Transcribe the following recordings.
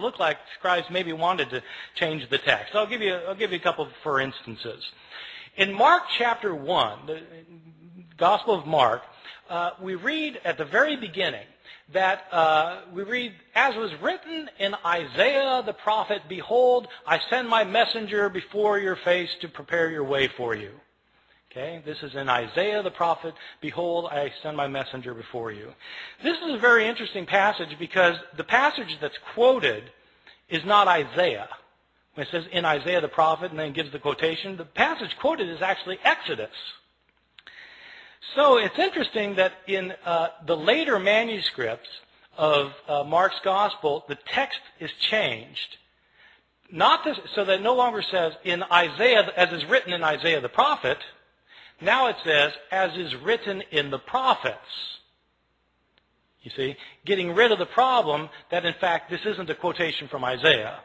looked like scribes maybe wanted to change the text. I'll give you a couple for instances. In Mark chapter 1, the Gospel of Mark, we read at the very beginning that we read, as was written in Isaiah the prophet, behold, I send my messenger before your face to prepare your way for you. Okay, this is in Isaiah the prophet, behold, I send my messenger before you. This is a very interesting passage because the passage that's quoted is not Isaiah. When it says in Isaiah the prophet and then gives the quotation, the passage quoted is actually Exodus. So it's interesting that in the later manuscripts of Mark's Gospel, the text is changed. Not this, so that it no longer says in Isaiah, as is written in Isaiah the prophet. Now it says, as is written in the prophets. You see, getting rid of the problem that, in fact, this isn't a quotation from Isaiah.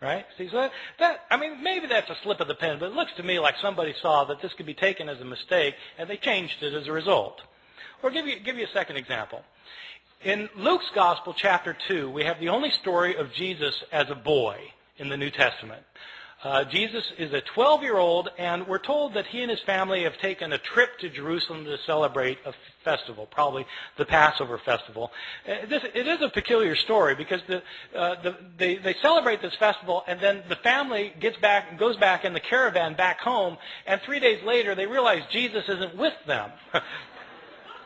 Right? See, so maybe that's a slip of the pen, but it looks to me like somebody saw that this could be taken as a mistake, and they changed it as a result. Or give you a second example. In Luke's Gospel, chapter 2, we have the only story of Jesus as a boy in the New Testament. Jesus is a 12-year-old, and we're told that he and his family have taken a trip to Jerusalem to celebrate a festival, probably the Passover festival. It is a peculiar story because they celebrate this festival, and then the family goes back in the caravan back home, and 3 days later they realize Jesus isn't with them.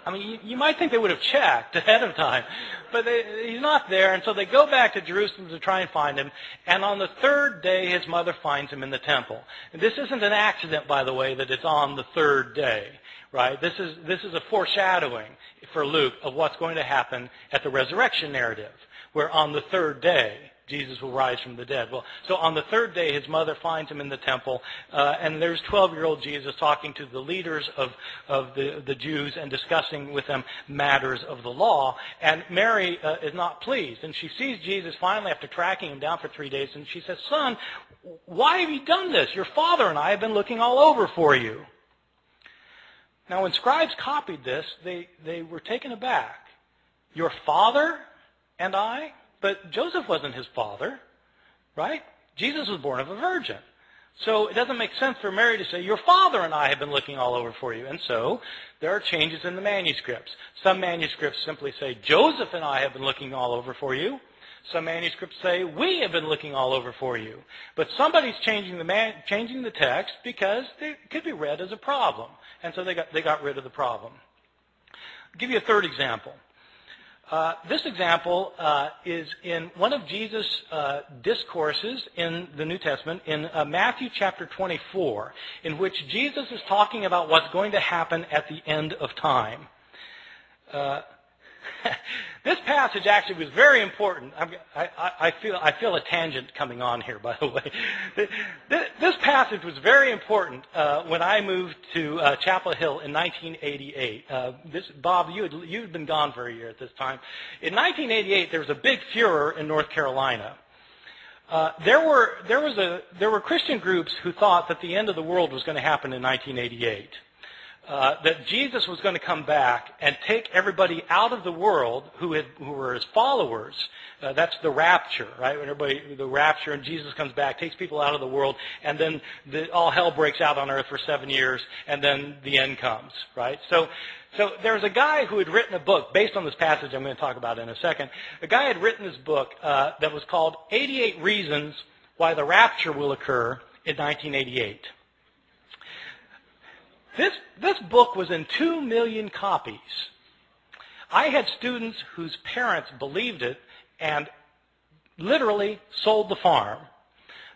I mean, you might think they would have checked ahead of time, but he's not there, and so they go back to Jerusalem to try and find him, and on the third day his mother finds him in the temple. And this isn't an accident, by the way, that it's on the third day, right? This is a foreshadowing for Luke of what's going to happen at the resurrection narrative, where on the third day Jesus will rise from the dead. Well, so on the third day, his mother finds him in the temple, and there's 12-year-old Jesus talking to the leaders of the Jews and discussing with them matters of the law. And Mary is not pleased, and she sees Jesus finally after tracking him down for 3 days, and she says, "Son, why have you done this? Your father and I have been looking all over for you." Now, when scribes copied this, they were taken aback. Your father and I? But Joseph wasn't his father, right? Jesus was born of a virgin. So it doesn't make sense for Mary to say, your father and I have been looking all over for you. And so there are changes in the manuscripts. Some manuscripts simply say, Joseph and I have been looking all over for you. Some manuscripts say, we have been looking all over for you. But somebody's changing the text because it could be read as a problem. And so they got rid of the problem. I'll give you a third example. This example is in one of Jesus' discourses in the New Testament, in Matthew chapter 24, in which Jesus is talking about what's going to happen at the end of time. This passage actually was very important. I feel a tangent coming on here, by the way. This passage was very important when I moved to Chapel Hill in 1988. Bob, you'd been gone for a year at this time. In 1988, there was a big furor in North Carolina. There were Christian groups who thought that the end of the world was going to happen in 1988. That Jesus was going to come back and take everybody out of the world who were his followers. That's the rapture, right? When the rapture, and Jesus comes back, takes people out of the world, and then all hell breaks out on earth for 7 years, and then the end comes, right? So there's a guy who had written a book based on this passage I'm going to talk about in a second. A guy had written this book that was called 88 Reasons Why the Rapture Will Occur in 1988. This book was in 2 million copies. I had students whose parents believed it and literally sold the farm.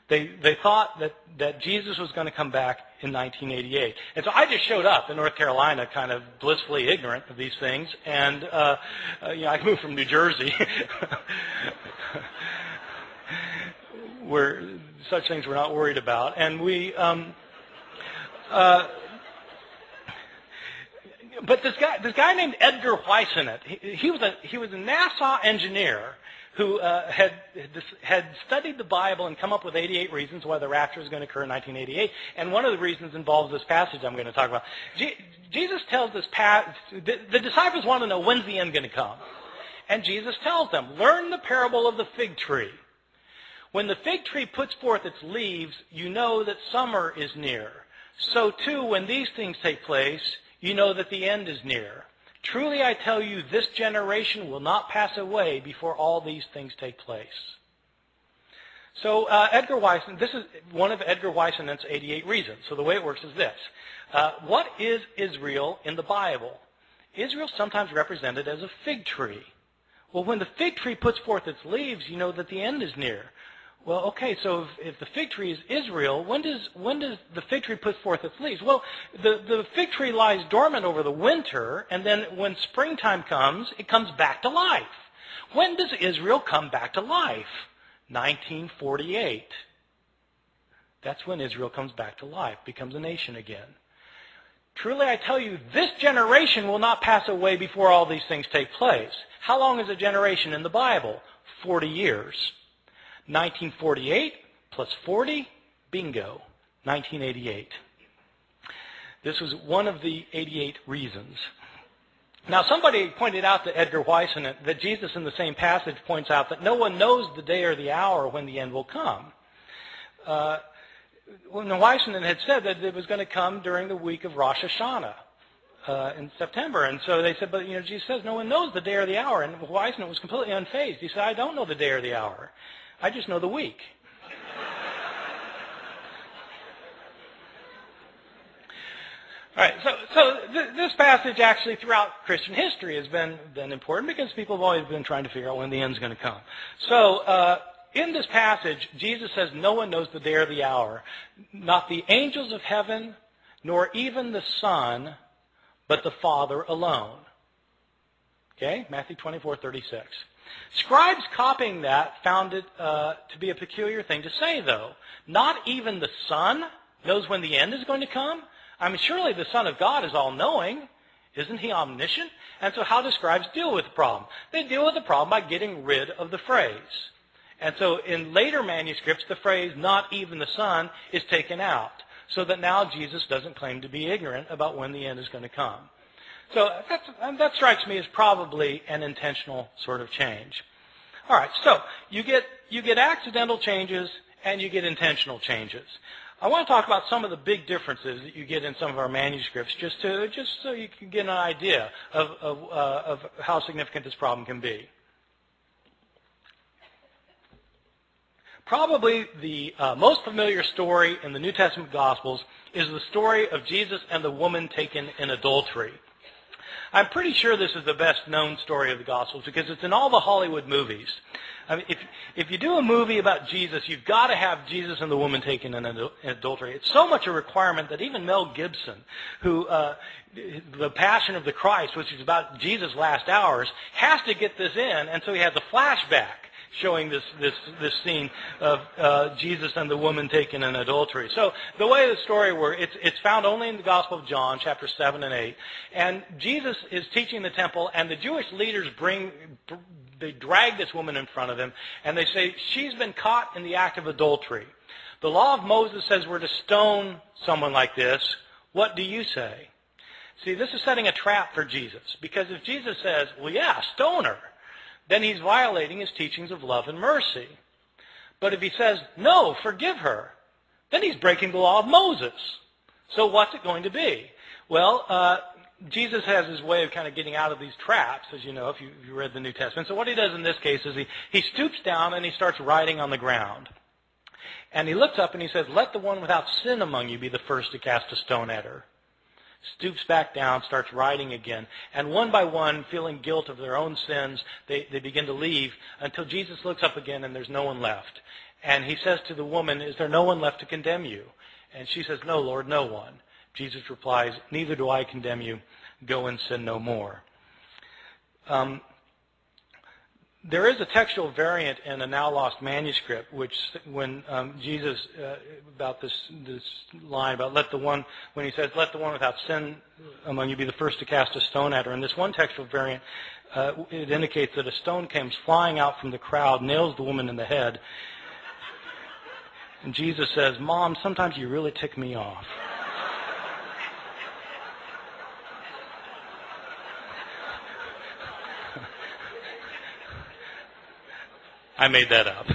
They thought that Jesus was going to come back in 1988. And so I just showed up in North Carolina kind of blissfully ignorant of these things. And I moved from New Jersey where such things were not worried about. And but this guy named Edgar Whisenant, he was a NASA engineer who had studied the Bible and come up with 88 reasons why the rapture is going to occur in 1988. And one of the reasons involves this passage I'm going to talk about. Jesus tells the disciples want to know, when's the end going to come? And Jesus tells them, learn the parable of the fig tree. When the fig tree puts forth its leaves, you know that summer is near. So too, when these things take place, you know that the end is near. Truly I tell you, this generation will not pass away before all these things take place. So Edgar Weissman, this is one of Edgar Weissman's 88 reasons. So the way it works is this. What is Israel in the Bible? Israel is sometimes represented as a fig tree. Well, when the fig tree puts forth its leaves, you know that the end is near. Well, okay, so if the fig tree is Israel, when does the fig tree put forth its leaves? Well, the fig tree lies dormant over the winter, and then when springtime comes, it comes back to life. When does Israel come back to life? 1948. That's when Israel comes back to life, becomes a nation again. Truly I tell you, this generation will not pass away before all these things take place. How long is a generation in the Bible? 40 years. 1948 plus 40, bingo, 1988. This was one of the 88 reasons. Now, somebody pointed out to Edgar Weissman that Jesus in the same passage points out that no one knows the day or the hour when the end will come. When Weissman had said that it was going to come during the week of Rosh Hashanah in September. And so they said, but Jesus says no one knows the day or the hour. And Weissman was completely unfazed. He said, I don't know the day or the hour. I just know the week. All right, so this passage actually throughout Christian history has been important because people have always been trying to figure out when the end's going to come. So in this passage, Jesus says no one knows the day or the hour, not the angels of heaven, nor even the Son, but the Father alone. Okay, Matthew 24:36. Scribes copying that found it to be a peculiar thing to say, though. Not even the Son knows when the end is going to come? I mean, surely the Son of God is all-knowing. Isn't he omniscient? And so how do scribes deal with the problem? They deal with the problem by getting rid of the phrase. And so in later manuscripts, the phrase, not even the Son, is taken out, so that now Jesus doesn't claim to be ignorant about when the end is going to come. So that strikes me as probably an intentional sort of change. All right, so you get accidental changes and you get intentional changes. I want to talk about some of the big differences that you get in some of our manuscripts, just so you can get an idea of how significant this problem can be. Probably the most familiar story in the New Testament Gospels is the story of Jesus and the woman taken in adultery. I'm pretty sure this is the best known story of the Gospels because it's in all the Hollywood movies. I mean, if you do a movie about Jesus, you've got to have Jesus and the woman taken in adultery. It's so much a requirement that even Mel Gibson, who the Passion of the Christ, which is about Jesus' last hours, has to get this in, and so he has a flashback showing this scene of Jesus and the woman taken in adultery. So the way the story works, it's found only in the Gospel of John, chapters 7 and 8. And Jesus is teaching the temple, and the Jewish leaders they drag this woman in front of him, and they say, she's been caught in the act of adultery. The law of Moses says we're to stone someone like this. What do you say? See, this is setting a trap for Jesus, because if Jesus says, well, yeah, stone her, then he's violating his teachings of love and mercy. But if he says, no, forgive her, then he's breaking the law of Moses. So what's it going to be? Well, Jesus has his way of kind of getting out of these traps, as you know, if you read the New Testament. So what he does in this case is he stoops down and he starts writing on the ground. And he looks up and he says, let the one without sin among you be the first to cast a stone at her. Stoops back down, starts writing again. And one by one, feeling guilt of their own sins, they begin to leave until Jesus looks up again and there's no one left. And he says to the woman, is there no one left to condemn you? And she says, no, Lord, no one. Jesus replies, neither do I condemn you. Go and sin no more. There is a textual variant in a now lost manuscript, which when Jesus, about this line about when he says, let the one without sin among you be the first to cast a stone at her. In this one textual variant, it indicates that a stone comes flying out from the crowd, nails the woman in the head. And Jesus says, Mom, sometimes you really tick me off. I made that up.